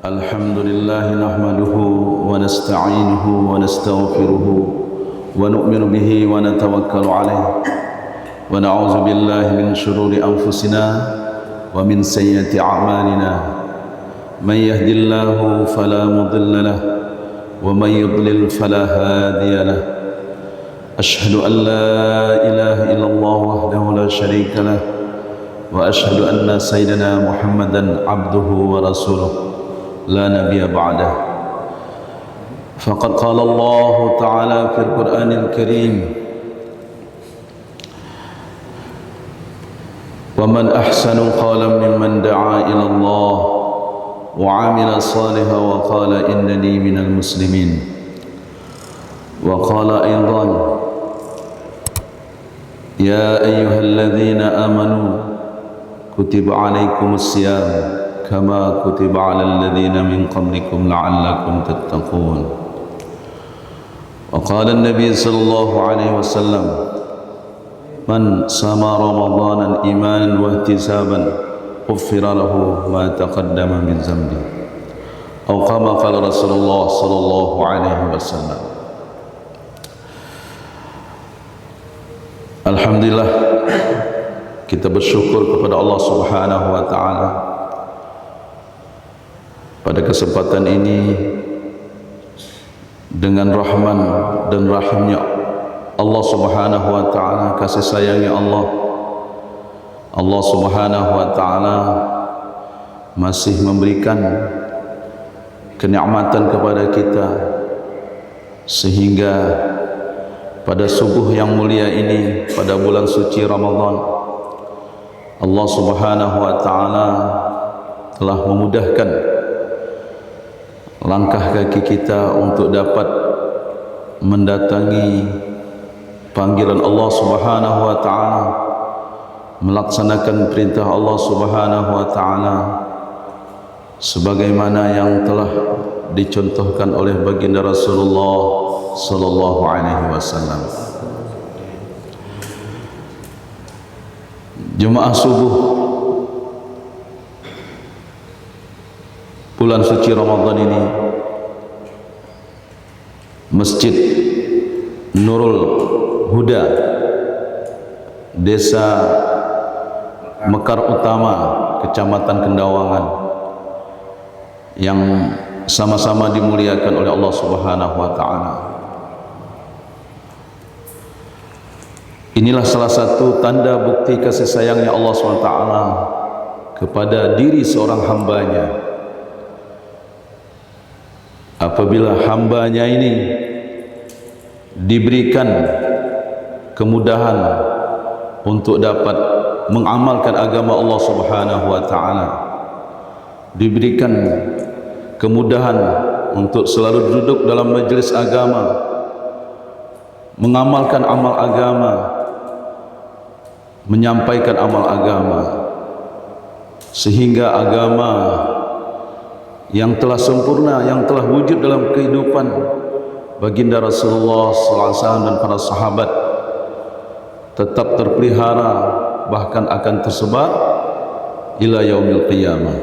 الحمد لله نحمده ونستعينه ونستغفره ونؤمن به ونتوكل عليه ونعوذ بالله من شرور أنفسنا ومن سيئات أعمالنا من يهد الله فلا مضل له ومن يضلل فلا هادي له أشهد أن لا إله إلا الله وحده لا شريك له وأشهد أن سيدنا محمدا عبده ورسوله لا نبي بعده فقد قال الله تعالى في القرآن الكريم ومن أحسن قولا ممن دعا إلى الله وعمل صالحا وقال إنني من المسلمين وقال أيضا يا أيها الذين آمنوا كتب عليكم الصيام كما كتب على الذين من قبلكم لعلكم تتقون وقال النبي صلى الله عليه وسلم من صام رمضان إيمانا واحتسابا غفر له ما تقدم من ذنبه أو كما قال رسول الله صلى الله عليه وسلم. Alhamdulillah, kita bersyukur kepada Allah Subhanahu wa taala pada kesempatan ini dengan rahman dan rahimnya Allah Subhanahu wa taala, kasih sayangnya Allah Subhanahu wa taala masih memberikan kenikmatan kepada kita sehingga pada subuh yang mulia ini, pada bulan suci Ramadan, Allah Subhanahu wa taala telah memudahkan langkah kaki kita untuk dapat mendatangi panggilan Allah Subhanahu wa taala, melaksanakan perintah Allah Subhanahu wa taala sebagaimana yang telah dicontohkan oleh baginda Rasulullah sallallahu alaihi wasallam. Jemaah subuh bulan suci Ramadan ini, Masjid Nurul Huda, Desa Mekar Utama, Kecamatan Kendawangan, yang sama-sama dimuliakan oleh Allah Subhanahu wa taala. Inilah salah satu tanda bukti kasih sayangnya Allah SWT kepada diri seorang hambanya. Apabila hambanya ini diberikan kemudahan untuk dapat mengamalkan agama Allah Subhanahu wa taala, diberikan kemudahan untuk selalu duduk dalam majelis agama, mengamalkan amal agama, menyampaikan amal agama, sehingga agama yang telah sempurna, yang telah wujud dalam kehidupan baginda Rasulullah SAW dan para sahabat tetap terpelihara, bahkan akan tersebar ila yaumil qiyamah.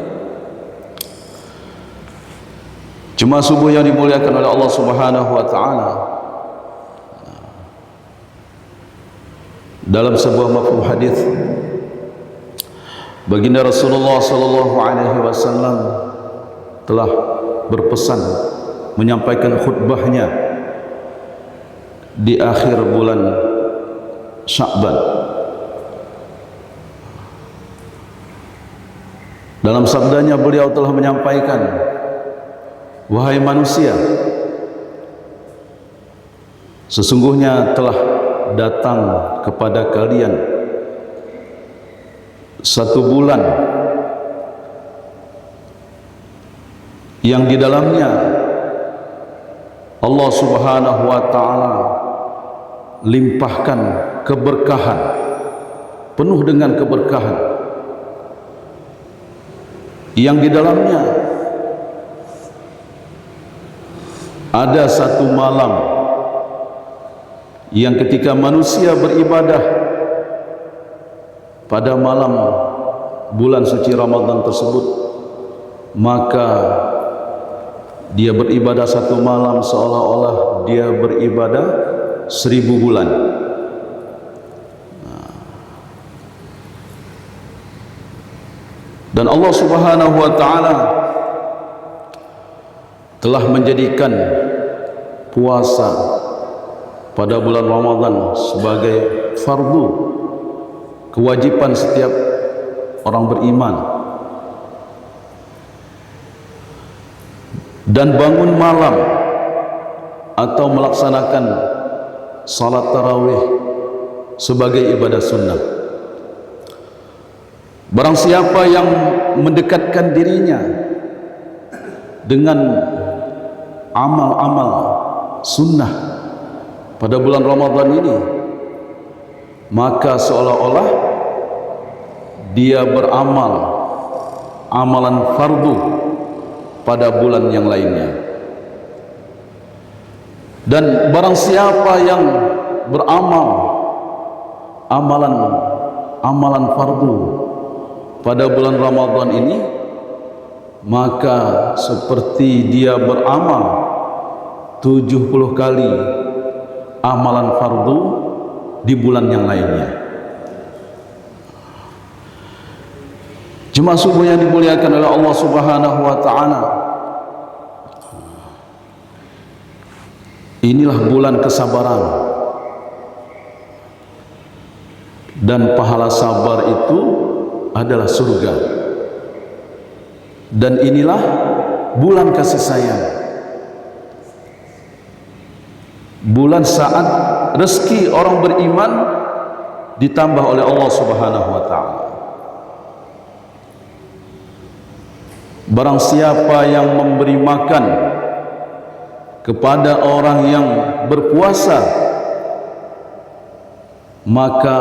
Jemaah subuh yang dimuliakan oleh Allah Subhanahu wa taala, dalam sebuah mafhum hadis baginda Rasulullah sallallahu alaihi wasallam telah berpesan, menyampaikan khutbahnya di akhir bulan Sya'ban. Dalam sabdanya beliau telah menyampaikan, wahai manusia, sesungguhnya telah datang kepada kalian satu bulan yang di dalamnya Allah Subhanahu wa taala limpahkan keberkahan, penuh dengan keberkahan, yang di dalamnya ada satu malam yang ketika manusia beribadah pada malam bulan suci Ramadan tersebut, maka Dia beribadah satu malam seolah-olah dia beribadah 1000 bulan. Dan Allah Subhanahu wa ta'ala telah menjadikan puasa pada bulan Ramadan sebagai fardu, kewajiban setiap orang beriman. Dan bangun malam atau melaksanakan salat tarawih sebagai ibadah sunnah. Barang siapa yang mendekatkan dirinya dengan amal-amal sunnah pada bulan Ramadan ini, maka seolah-olah dia beramal amalan fardu pada bulan yang lainnya. Dan barang siapa yang beramal amalan fardu pada bulan Ramadan ini, maka seperti dia beramal 70 kali amalan fardu di bulan yang lainnya. Jemaah subuh yang dimuliakan oleh Allah Subhanahu wa ta'ala, inilah bulan kesabaran, dan pahala sabar itu adalah surga. Dan inilah bulan kasih sayang, bulan saat rezeki orang beriman ditambah oleh Allah Subhanahu wa ta'ala. Barang siapa yang memberi makan kepada orang yang berpuasa, maka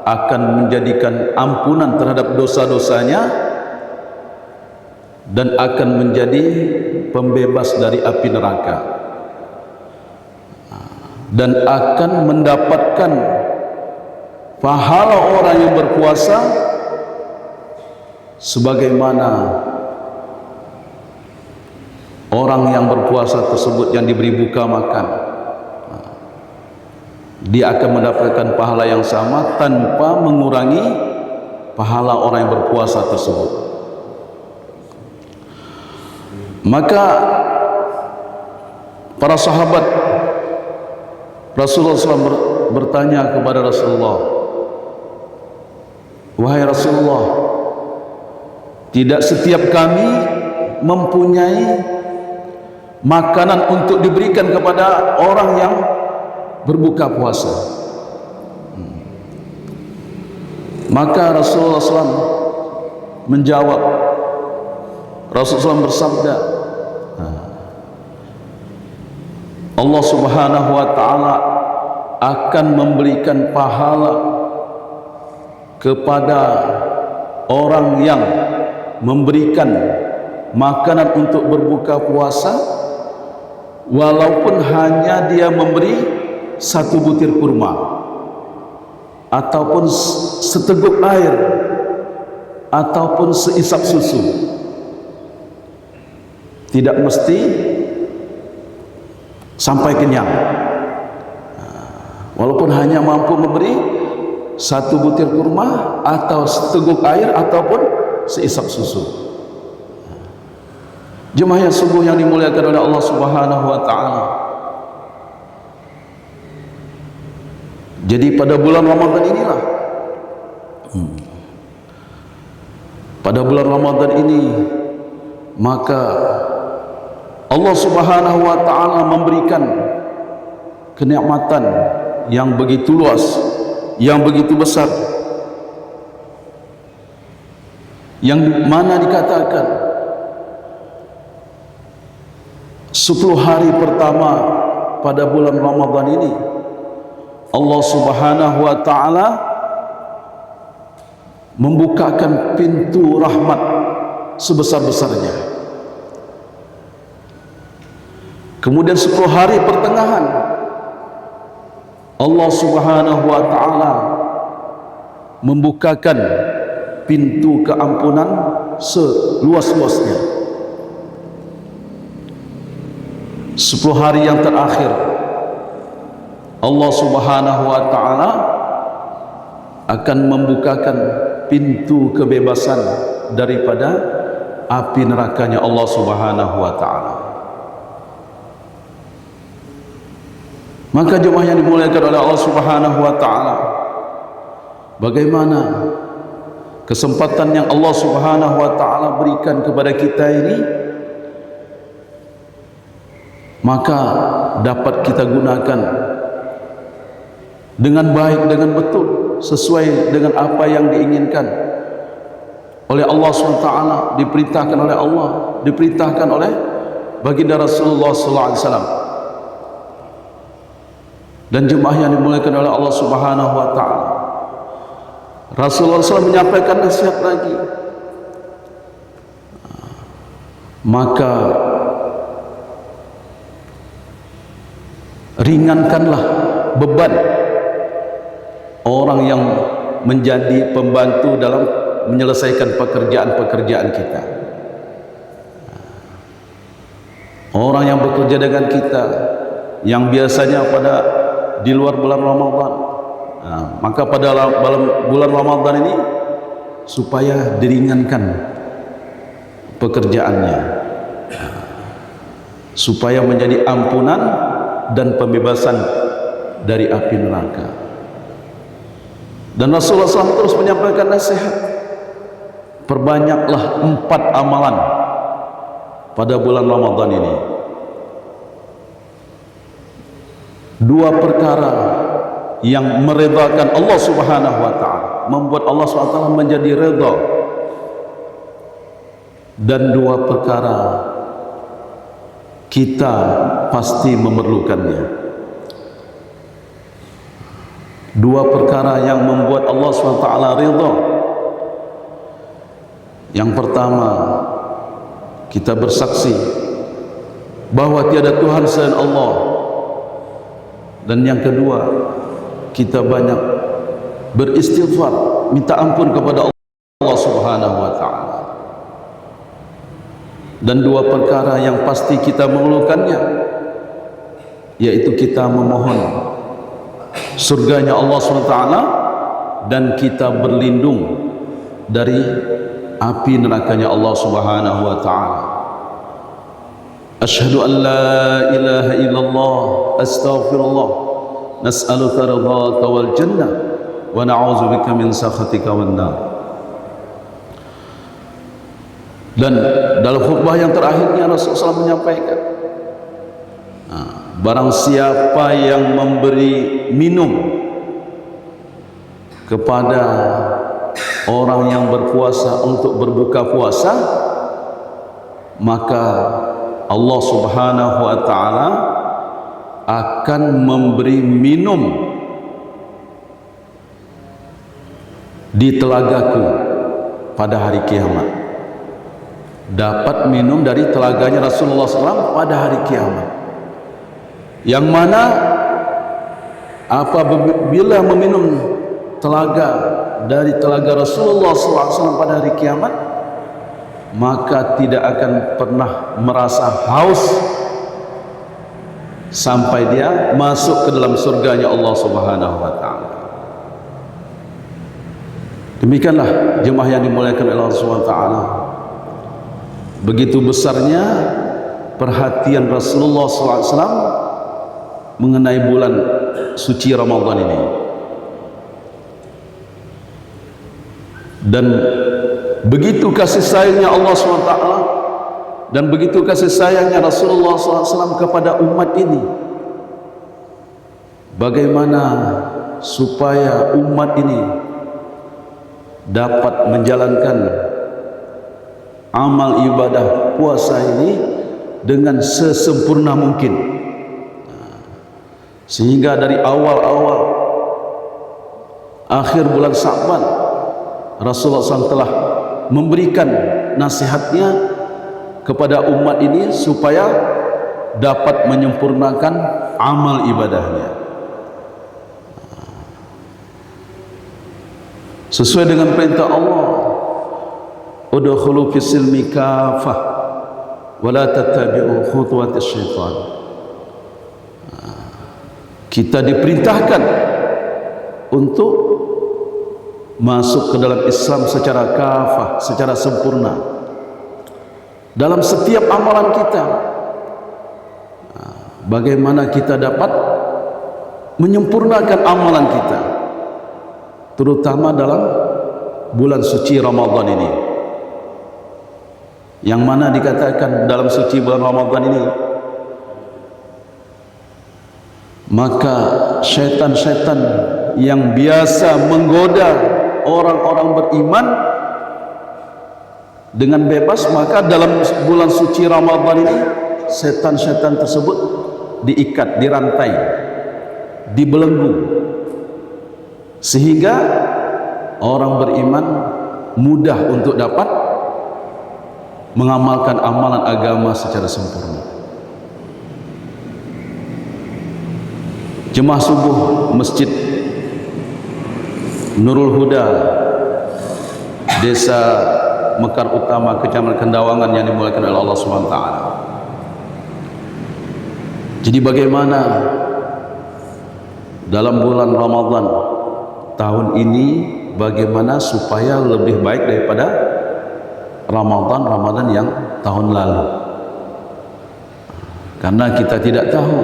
akan menjadikan ampunan terhadap dosa-dosanya dan akan menjadi pembebas dari api neraka, dan akan mendapatkan pahala orang yang berpuasa sebagaimana orang yang berpuasa tersebut yang diberi buka makan. Dia akan mendapatkan pahala yang sama tanpa mengurangi pahala orang yang berpuasa tersebut. Maka para sahabat Rasulullah SAW bertanya kepada Rasulullah, "Wahai Rasulullah, tidak setiap kami mempunyai makanan untuk diberikan kepada orang yang berbuka puasa." Maka Rasulullah SAW menjawab, Rasulullah SAW bersabda, Allah Subhanahu wa ta'ala akan memberikan pahala kepada orang yang memberikan makanan untuk berbuka puasa, walaupun hanya dia memberi 1 butir kurma ataupun seteguk air ataupun seisap susu. Tidak mesti sampai kenyang, walaupun hanya mampu memberi 1 butir kurma atau seteguk air ataupun seisap susu. Jemaah yang subuh yang dimuliakan oleh Allah Subhanahu wa ta'ala, jadi pada bulan Ramadan inilah, pada bulan Ramadan ini, maka Allah Subhanahu wa ta'ala memberikan kenikmatan yang begitu luas, yang begitu besar, yang mana dikatakan 10 hari pertama pada bulan Ramadan ini Allah Subhanahu wa ta'ala membukakan pintu rahmat sebesar-besarnya. Kemudian 10 hari pertengahan Allah Subhanahu wa ta'ala membukakan pintu keampunan seluas-luasnya. 10 hari yang terakhir Allah Subhanahu wa ta'ala akan membukakan pintu kebebasan daripada api nerakanya Allah Subhanahu wa ta'ala. Maka jemaah yang dimuliakan oleh Allah Subhanahu wa ta'ala, bagaimana kesempatan yang Allah Subhanahu wa ta'ala berikan kepada kita ini, maka dapat kita gunakan dengan baik, dengan betul, sesuai dengan apa yang diinginkan oleh Allah SWT, diperintahkan oleh Allah, diperintahkan oleh baginda Rasulullah SAW. Dan jemaah yang dimuliakan oleh Allah Subhanahu wa ta'ala, Rasulullah SAW menyampaikan nasihat lagi. Maka ringankanlah beban orang yang menjadi pembantu dalam menyelesaikan pekerjaan-pekerjaan kita. Orang yang bekerja dengan kita, yang biasanya di luar bulan Ramadan, maka pada bulan Ramadan ini supaya diringankan pekerjaannya, supaya menjadi ampunan dan pembebasan dari api neraka. Dan Rasulullah SAW terus menyampaikan nasihat, perbanyaklah 4 amalan pada bulan Ramadan ini. 2 perkara yang meredakan Allah Subhanahu wa ta'ala, membuat Allah SWT menjadi redha, dan 2 perkara kita pasti memerlukannya. 2 perkara yang membuat Allah SWT ridha. Yang pertama, kita bersaksi bahwa tiada Tuhan selain Allah. Dan yang kedua, kita banyak beristighfar, minta ampun kepada Allah Subhanahu wa ta'ala. Dan 2 perkara yang pasti kita memerlukannya, yaitu kita memohon surganya Allah SWT dan kita berlindung dari api nerakanya Allah Subhanahu wa ta'ala. Asyhadu an la ilaha illallah, astaghfirullah, nas'aluka ridhaka wal jannah wa na'udzubika min sakhatika wan nar. Dan dalam khutbah yang terakhirnya Rasulullah SAW menyampaikan, barang siapa yang memberi minum kepada orang yang berpuasa untuk berbuka puasa, maka Allah Subhanahu wa ta'ala akan memberi minum di telagaku pada hari kiamat. Dapat minum dari telaganya Rasulullah SAW pada hari kiamat, yang mana apabila meminum dari telaga Rasulullah SAW pada hari kiamat, maka tidak akan pernah merasa haus sampai dia masuk ke dalam surganya Allah Subhanahu wa ta'ala. Demikianlah jemaah yang dimuliakan oleh Allah Subhanahu wa ta'ala, begitu besarnya perhatian Rasulullah SAW mengenai bulan suci Ramadan ini. Dan begitu kasih sayangnya Allah SWT dan begitu kasih sayangnya Rasulullah SAW kepada umat ini, bagaimana supaya umat ini dapat menjalankan amal ibadah puasa ini dengan sesempurna mungkin, sehingga dari awal-awal akhir bulan Sya'ban Rasulullah SAW telah memberikan nasihatnya kepada umat ini supaya dapat menyempurnakan amal ibadahnya sesuai dengan perintah Allah, udkhulu fis silmi kafah wa la tattabi'u khutuwatis syaitan kita diperintahkan untuk masuk ke dalam Islam secara kafah, secara sempurna dalam setiap amalan kita. Bagaimana kita dapat menyempurnakan amalan kita, terutama dalam bulan suci Ramadan ini, yang mana dikatakan dalam suci bulan Ramadan ini, maka syaitan-syaitan yang biasa menggoda orang-orang beriman dengan bebas, maka dalam bulan suci Ramadan ini setan-setan tersebut diikat, dirantai, dibelenggu, sehingga orang beriman mudah untuk dapat mengamalkan amalan agama secara sempurna. Jemaah subuh Masjid Nurul Huda, Desa Mekar Utama, Kecamatan Kendawangan, yang dimuliakan oleh Allah SWT. Jadi bagaimana dalam bulan Ramadan tahun ini, bagaimana supaya lebih baik daripada Ramadan yang tahun lalu? Karena kita tidak tahu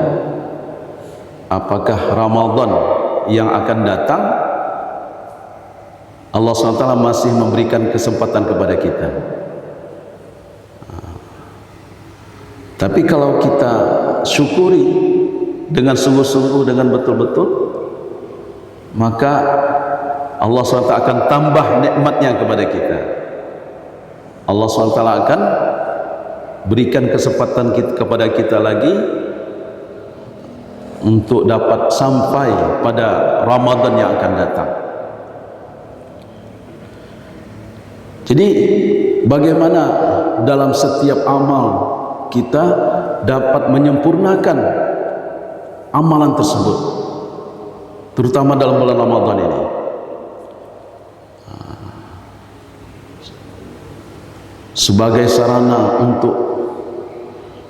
apakah Ramadan yang akan datang Allah SWT masih memberikan kesempatan kepada kita. Tapi kalau kita syukuri dengan sungguh-sungguh, dengan betul-betul, maka Allah SWT akan tambah nikmatnya kepada kita. Allah SWT akan berikan kesempatan kepada kita lagi untuk dapat sampai pada Ramadan yang akan datang. Jadi bagaimana dalam setiap amal kita dapat menyempurnakan amalan tersebut, terutama dalam bulan Ramadan ini. Sebagai sarana untuk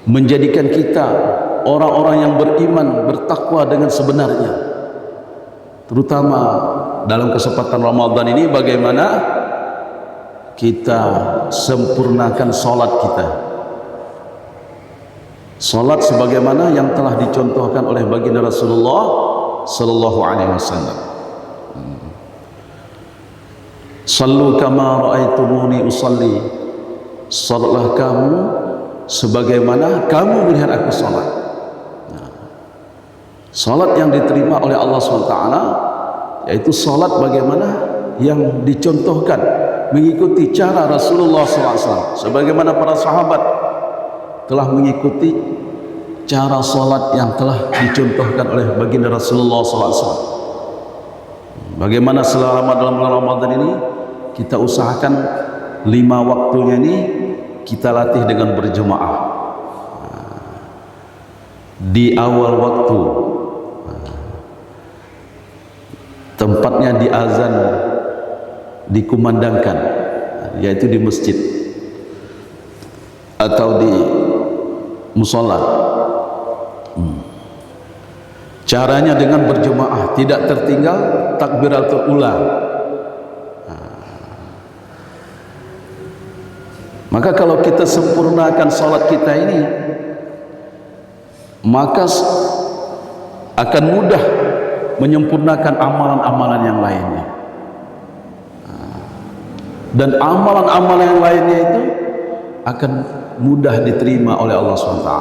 menjadikan kita orang-orang yang beriman, bertakwa dengan sebenarnya, terutama dalam kesempatan Ramadan ini, bagaimana kita sempurnakan salat kita. Salat sebagaimana yang telah dicontohkan oleh baginda Rasulullah sallallahu alaihi wasallam. Sallu kama raaitumuni usalli. Salatlah kamu sebagaimana kamu melihat aku salat. Salat yang diterima oleh Allah SWT yaitu salat bagaimana yang dicontohkan, mengikuti cara Rasulullah SAW, sebagaimana para sahabat telah mengikuti cara salat yang telah dicontohkan oleh baginda Rasulullah SAW. Bagaimana selama dalam bulan Ramadan ini kita usahakan 5 waktunya ini kita latih dengan berjemaah di awal waktu, tempatnya di azan dikumandangkan, yaitu di masjid atau di musola. Caranya dengan berjemaah, tidak tertinggal takbiratul ula. Maka kalau kita sempurnakan salat kita ini, maka akan mudah menyempurnakan amalan-amalan yang lainnya. Dan amalan-amalan yang lainnya itu akan mudah diterima oleh Allah SWT.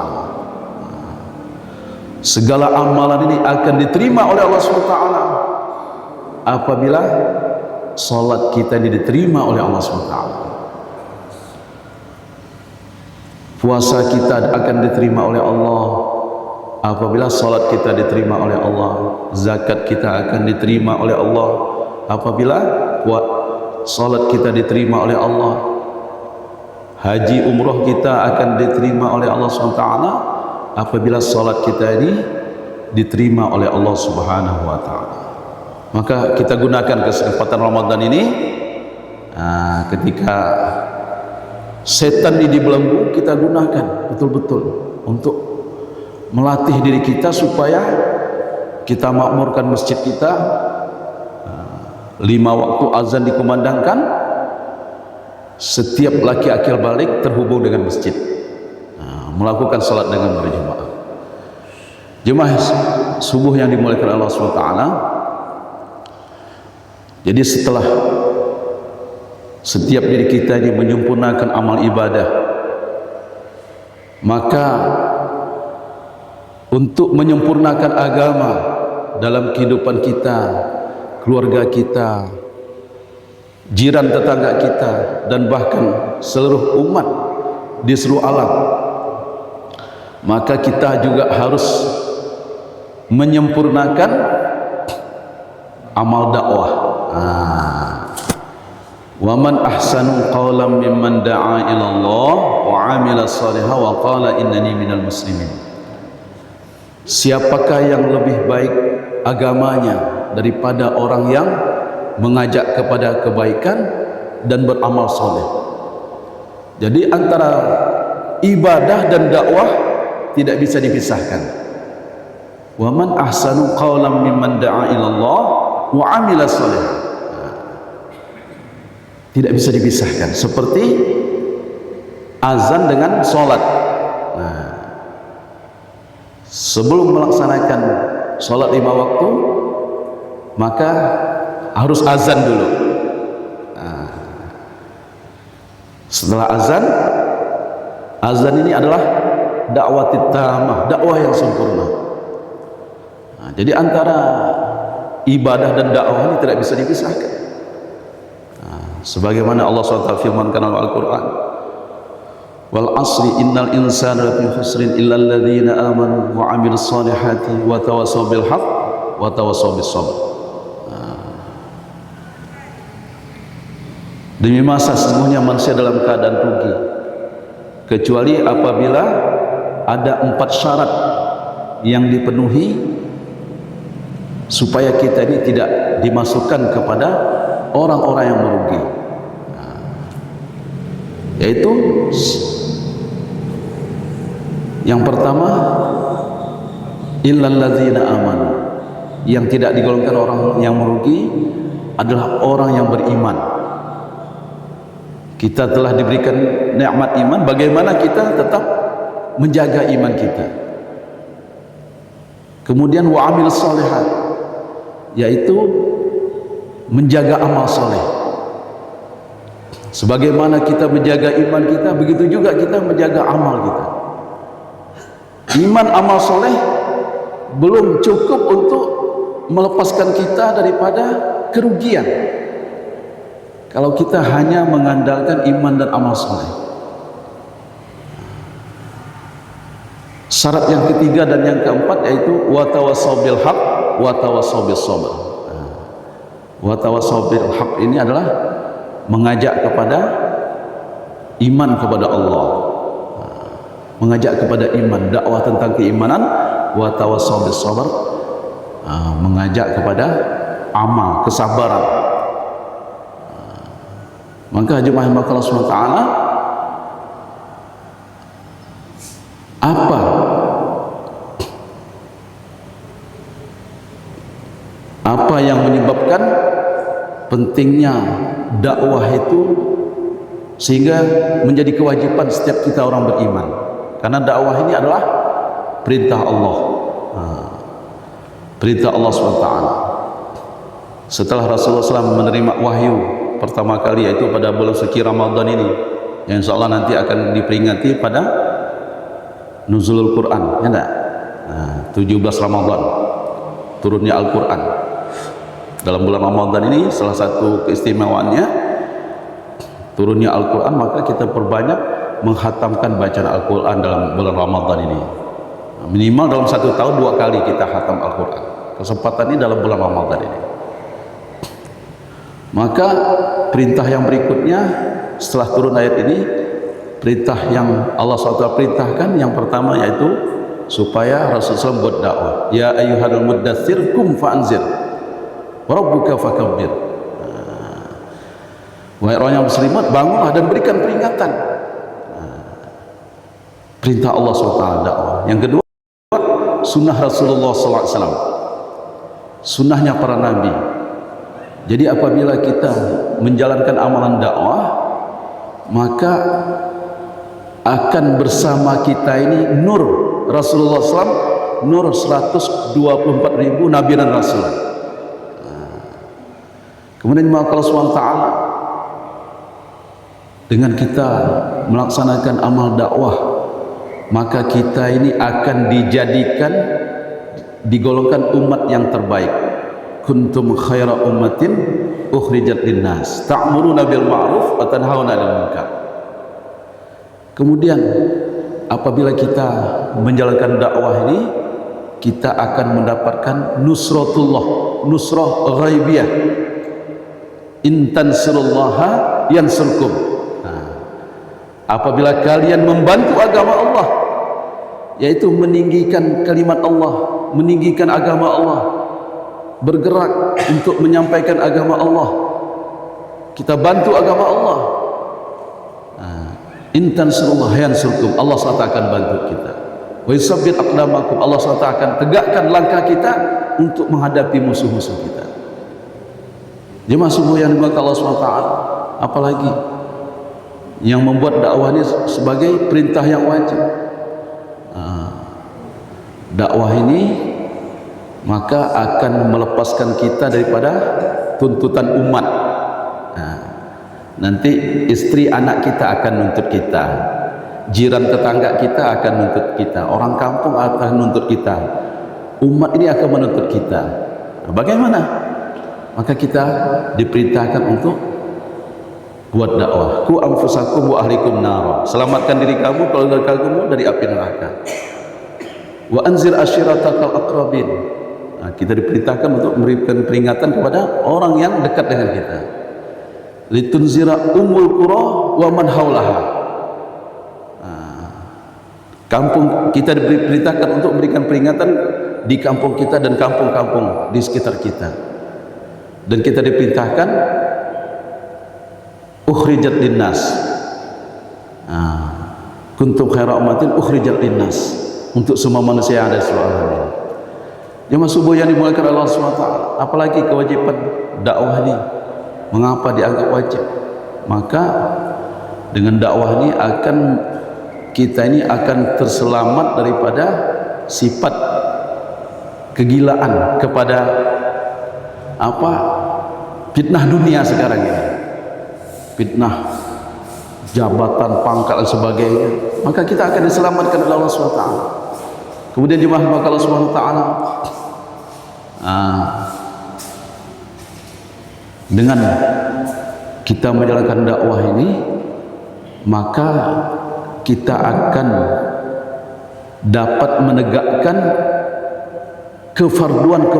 Segala amalan ini akan diterima oleh Allah SWT apabila salat kita ini diterima oleh Allah SWT. Puasa kita akan diterima oleh Allah apabila salat kita diterima oleh Allah. Zakat kita akan diterima oleh Allah apabila salat kita diterima oleh Allah. Haji umrah kita akan diterima oleh Allah SWT apabila salat kita ini diterima oleh Allah Subhanahu wa taala. Maka kita gunakan kesempatan Ramadan ini ketika setan ini dibelenggu, kita gunakan betul-betul untuk melatih diri kita supaya kita makmurkan masjid kita, 5 waktu azan dikumandangkan, setiap laki akil balik terhubung dengan masjid, melakukan salat dengan berjemaah. Jemaah subuh yang dimuliakan Allah SWT. Jadi setelah setiap diri kita ini menyempurnakan amal ibadah, maka untuk menyempurnakan agama dalam kehidupan kita, keluarga kita, jiran tetangga kita, dan bahkan seluruh umat di seluruh alam, maka kita juga harus menyempurnakan amal dakwah. Wa man ahsanu qawlan mimman da'a ila Allah wa 'amila shalihan wa qala innani minal muslimin. Siapakah yang lebih baik agamanya daripada orang yang mengajak kepada kebaikan dan beramal soleh? Jadi antara ibadah dan dakwah tidak bisa dipisahkan. Wa man ahsanu qawlan mimman da'a ila Allah wa 'amila shalihan. Tidak bisa dipisahkan, seperti azan dengan sholat. Sebelum melaksanakan sholat 5 waktu, maka harus azan dulu. Setelah azan ini adalah dakwah tamah, dakwah yang sempurna. Jadi antara ibadah dan dakwah ini tidak bisa dipisahkan. Sebagaimana Allah SWT firmankan dalam Al-Quran, wal asri innal insana lafi khusrin illa alladhina amanu wa 'amilus solihati wa tawassaw bil haqq wa tawassaw bis sabr. Demi masa sesungguhnya manusia dalam keadaan rugi kecuali apabila ada 4 syarat yang dipenuhi supaya kita ini tidak dimasukkan kepada orang-orang yang merugi, yaitu yang pertama illal ladzina amanu, yang tidak digolongkan orang yang merugi adalah orang yang beriman. Kita telah diberikan nikmat iman, bagaimana kita tetap menjaga iman kita. Kemudian wa amilus shalihat, yaitu menjaga amal soleh. Sebagaimana kita menjaga iman kita, begitu juga kita menjaga amal kita. Iman amal soleh belum cukup untuk melepaskan kita daripada kerugian kalau kita hanya mengandalkan iman dan amal soleh. Syarat yang ketiga dan yang keempat yaitu wa tawassaw bil haqq wa tawassaw bis sabr. Wa tawassaw bil haqq ini adalah mengajak kepada iman kepada Allah, mengajak kepada iman, dakwah tentang keimanan. Wa tawassaw bis sabr, mengajak kepada amal, kesabaran. Maka jemaah Allah SWT, apa yang menyebabkan pentingnya dakwah itu sehingga menjadi kewajiban setiap kita orang beriman? Karena dakwah ini adalah perintah Allah, perintah Allah SWT. Setelah Rasulullah SAW menerima wahyu pertama kali, yaitu pada bulan suci Ramadan ini, yang insya Allah nanti akan diperingati pada nuzulul Quran, ya enggak? 17 Ramadan turunnya Al-Quran. Dalam bulan Ramadan ini salah satu keistimewaannya turunnya Al-Quran, maka kita perbanyak menghatamkan bacaan Al-Quran dalam bulan Ramadan ini. Minimal dalam 1 tahun 2 kali kita hatam Al-Quran. Kesempatan ini dalam bulan Ramadan ini. Maka perintah yang berikutnya setelah turun ayat ini, perintah yang Allah SWT perintahkan yang pertama yaitu supaya Rasulullah buat dakwah. Ya ayyuhal muddatsir kum fa'anzir wa rabbuka fakabbir. Wahai orang yang muslimat, bangunlah dan berikan peringatan. Perintah Allah SWT dakwah. Yang kedua, sunnah Rasulullah SAW. sunnahnya para nabi. Jadi apabila kita menjalankan amalan dakwah, maka akan bersama kita ini nur Rasulullah SAW, nur 124.000 nabi dan rasul. Kemudian Allah SWT, dengan kita melaksanakan amal dakwah, maka kita ini akan dijadikan, digolongkan umat yang terbaik. Kuntum khaira ummatin ukhrijat linnas ta'muruna bil ma'ruf wa tanhauna 'anil munkar. Kemudian apabila kita menjalankan dakwah ini, kita akan mendapatkan nusratullah, nusrah ghaibiyah. In tansurullaha yansurkum. Apabila kalian membantu agama Allah, yaitu meninggikan kalimat Allah, meninggikan agama Allah, bergerak untuk menyampaikan agama Allah, kita bantu agama Allah, in tansurullaha yansurkum, Allah SWT akan bantu kita. Wa yusabbit aqdamakum, Allah SWT akan tegakkan langkah kita untuk menghadapi musuh-musuh kita. Jemaah subuh yang dimuliakan Allah SWT, apalagi yang membuat dakwah ini sebagai perintah yang wajib. Dakwah ini maka akan melepaskan kita daripada tuntutan umat. Nanti istri anak kita akan nuntut kita, jiran tetangga kita akan nuntut kita, orang kampung akan nuntut kita, umat ini akan menuntut kita. Bagaimana? Maka kita diperintahkan untuk buat dakwah. Ku anfusakum wa ahlikum nar, selamatkan diri kamu, keluarga kamu dari api neraka. Wa anzir ashiratakal aqrabin, kita diperintahkan untuk memberikan peringatan kepada orang yang dekat dengan kita. Litunzira umul qura wa man haulaha, kampung kita diperintahkan untuk memberikan peringatan di kampung kita dan kampung-kampung di sekitar kita. Dan kita diperintahkan ukhrijat linnas, kuntum khaira ummatin ukhrijat linnas, untuk semua manusia yang ada di seluruh alam. Jemaah subuh yang dimuliakan Allah SWT, apalagi kewajiban dakwah ini, mengapa dianggap wajib? Maka dengan dakwah ini kita ini akan terselamat daripada sifat kegilaan kepada fitnah dunia sekarang ini, fitnah jabatan, pangkat dan sebagainya. Maka kita akan diselamatkan oleh Allah SWT. Kemudian jemaah Allah SWT, dengan kita menjalankan dakwah ini, maka kita akan dapat menegakkan kefarduan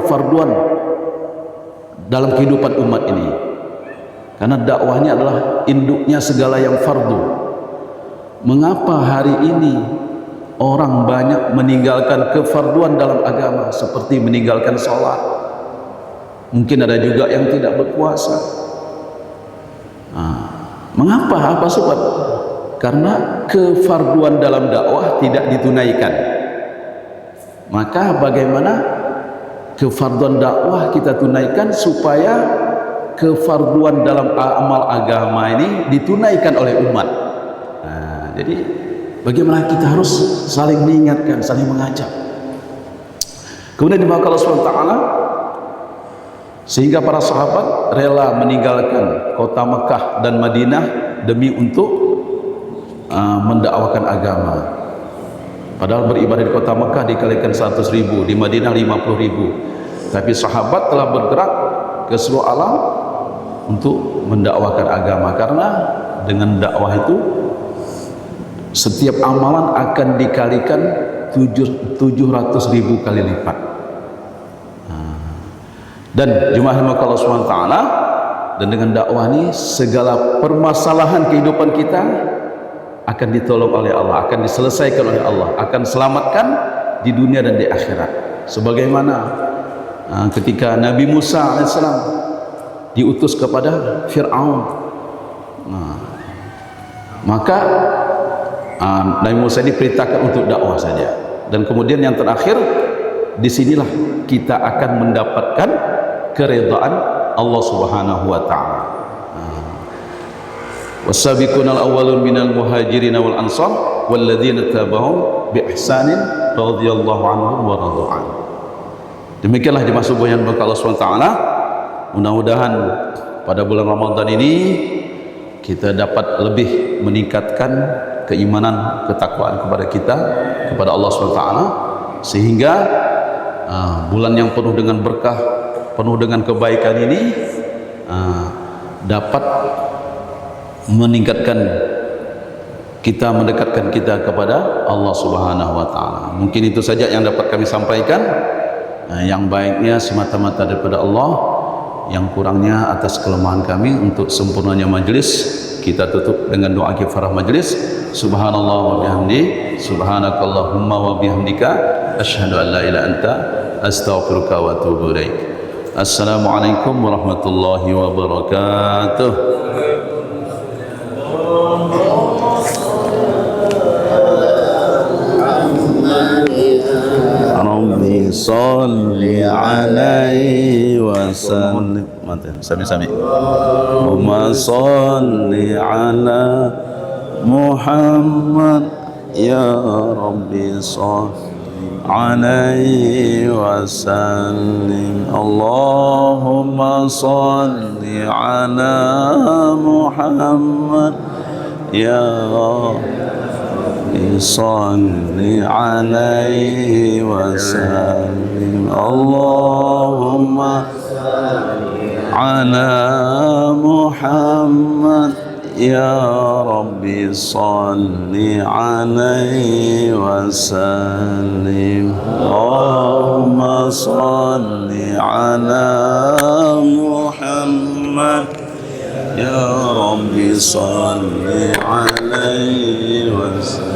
dalam kehidupan umat ini. Karena dakwahnya adalah induknya segala yang fardu. Mengapa hari ini orang banyak meninggalkan kefarduan dalam agama, seperti meninggalkan sholat? Mungkin ada juga yang tidak berpuasa. Mengapa? Apa sebab? Karena kefarduan dalam dakwah tidak ditunaikan. Maka bagaimana kefarduan dakwah kita tunaikan supaya kefarduan dalam amal agama ini ditunaikan oleh umat? Jadi bagaimana kita harus saling mengingatkan, saling mengajak. Kemudian dimakan Allah SWT, sehingga para sahabat rela meninggalkan kota Mekah dan Madinah demi untuk mendakwakan agama. Padahal beribadah di kota Mekah dikalikan 100.000, di Madinah 50.000. Tapi sahabat telah bergerak ke seluruh alam untuk mendakwakan agama, karena dengan dakwah itu setiap amalan akan dikalikan 700.000 kali lipat. Dan jemaah Allah SWT, dan dengan dakwah ini segala permasalahan kehidupan kita akan ditolong oleh Allah, akan diselesaikan oleh Allah, akan selamatkan di dunia dan di akhirat. Sebagaimana ketika Nabi Musa AS diutus kepada Fir'aun, maka Nabi Musa diperintahkan untuk dakwah saja. Dan kemudian yang terakhir disinilah kita akan mendapatkan keridhaan Allah Subhanahu wa taala. Was-sabiqunal awwalun minal muhajirin wal ansar walladzina tabauhum bi ihsanin radhiyallahu anhum wa radu an. Demikianlah dimaksud yang berkat Allah SWT. Mudah-mudahan pada bulan Ramadan ini kita dapat lebih meningkatkan keimanan, ketakwaan kepada kita, kepada Allah SWT, sehingga bulan yang penuh dengan berkah, penuh dengan kebaikan ini dapat meningkatkan kita, mendekatkan kita kepada Allah Subhanahu wa taala. Mungkin itu saja yang dapat kami sampaikan. Yang baiknya semata-mata daripada Allah, yang kurangnya atas kelemahan kami. Untuk sempurnanya majlis, kita tutup dengan doa kifarah majlis. Subhanallah wa bihamdi, subhanakallahumma wa bihamdika, asyhadu an la ilaha anta, astaghfiruka wa atubu ilaik. Assalamualaikum warahmatullahi wabarakatuh. Rabbi salli alaihi wasallim. Sami-sami. Allahumma salli ala Muhammad ya Rabbi salli alaihi wasallim. Allahumma salli ala Muhammad ya salli alaihi wasallim. Allahumma ala Muhammad ya Rabbi salli alaihi wasallim. Allahumma salli ala Muhammad ya Rabbi salli alaihi wasallim.